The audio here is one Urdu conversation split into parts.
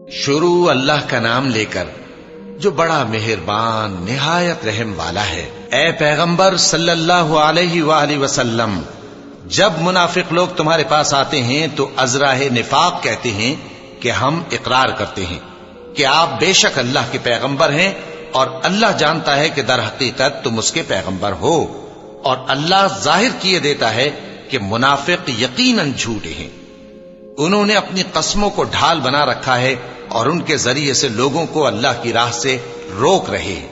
شروع اللہ کا نام لے کر جو بڑا مہربان نہایت رحم والا ہے۔ اے پیغمبر صلی اللہ علیہ وآلہ وسلم، جب منافق لوگ تمہارے پاس آتے ہیں تو ازراہ نفاق کہتے ہیں کہ ہم اقرار کرتے ہیں کہ آپ بے شک اللہ کے پیغمبر ہیں، اور اللہ جانتا ہے کہ در حقیقت تم اس کے پیغمبر ہو، اور اللہ ظاہر کیے دیتا ہے کہ منافق یقیناً جھوٹے ہیں۔ انہوں نے اپنی قسموں کو ڈھال بنا رکھا ہے اور ان کے ذریعے سے لوگوں کو اللہ کی راہ سے روک رہے ہیں۔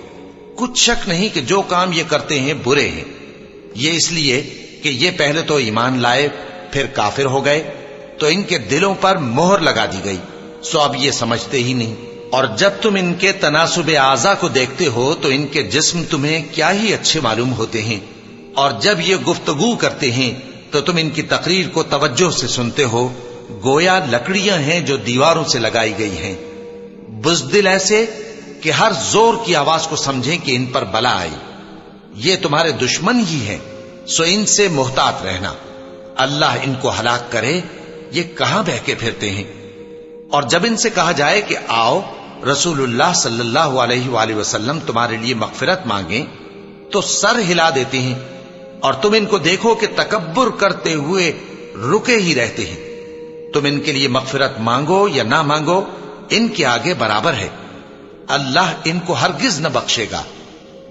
کچھ شک نہیں کہ جو کام یہ کرتے ہیں برے ہیں، یہ اس لیے کہ یہ پہلے تو ایمان لائے پھر کافر ہو گئے، تو ان کے دلوں پر مہر لگا دی گئی، سو اب یہ سمجھتے ہی نہیں۔ اور جب تم ان کے تناسب اعضاء کو دیکھتے ہو تو ان کے جسم تمہیں کیا ہی اچھے معلوم ہوتے ہیں، اور جب یہ گفتگو کرتے ہیں تو تم ان کی تقریر کو توجہ سے سنتے ہو، گویا لکڑیاں ہیں جو دیواروں سے لگائی گئی ہیں، بزدل ایسے کہ ہر زور کی آواز کو سمجھیں کہ ان پر بلا آئی۔ یہ تمہارے دشمن ہی ہیں، سو ان سے محتاط رہنا، اللہ ان کو ہلاک کرے، یہ کہاں بہکے پھرتے ہیں۔ اور جب ان سے کہا جائے کہ آؤ رسول اللہ صلی اللہ علیہ وآلہ وسلم تمہارے لیے مغفرت مانگیں، تو سر ہلا دیتے ہیں، اور تم ان کو دیکھو کہ تکبر کرتے ہوئے رکے ہی رہتے ہیں۔ تم ان کے لیے مغفرت مانگو یا نہ مانگو، ان کے آگے برابر ہے، اللہ ان کو ہرگز نہ بخشے گا،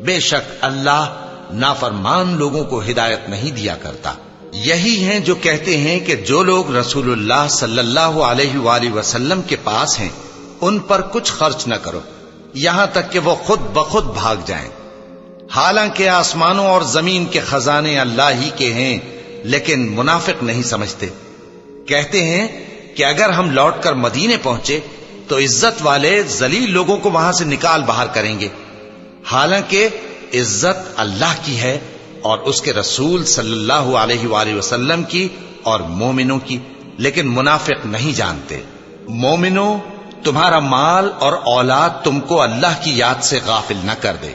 بے شک اللہ نافرمان لوگوں کو ہدایت نہیں دیا کرتا۔ یہی ہیں جو کہتے ہیں کہ جو لوگ رسول اللہ صلی اللہ علیہ وآلہ وسلم کے پاس ہیں ان پر کچھ خرچ نہ کرو یہاں تک کہ وہ خود بخود بھاگ جائیں، حالانکہ آسمانوں اور زمین کے خزانے اللہ ہی کے ہیں، لیکن منافق نہیں سمجھتے۔ کہتے ہیں کہ اگر ہم لوٹ کر مدینے پہنچے تو عزت والے ذلیل لوگوں کو وہاں سے نکال باہر کریں گے، حالانکہ عزت اللہ کی ہے اور اس کے رسول صلی اللہ علیہ وآلہ وسلم کی اور مومنوں کی، لیکن منافق نہیں جانتے۔ مومنوں، تمہارا مال اور اولاد تم کو اللہ کی یاد سے غافل نہ کر دے،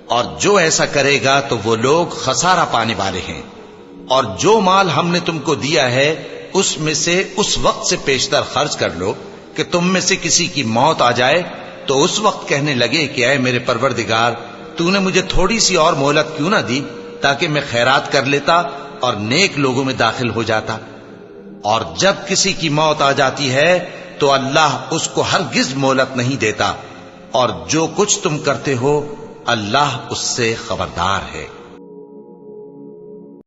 اور جو ایسا کرے گا تو وہ لوگ خسارہ پانے والے ہیں۔ اور جو مال ہم نے تم کو دیا ہے اس میں سے اس وقت سے پیشتر خرچ کر لو کہ تم میں سے کسی کی موت آ جائے تو اس وقت کہنے لگے کہ اے میرے پروردگار، تو نے مجھے تھوڑی سی اور مہلت کیوں نہ دی تاکہ میں خیرات کر لیتا اور نیک لوگوں میں داخل ہو جاتا۔ اور جب کسی کی موت آ جاتی ہے تو اللہ اس کو ہرگز مہلت نہیں دیتا، اور جو کچھ تم کرتے ہو اللہ اس سے خبردار ہے۔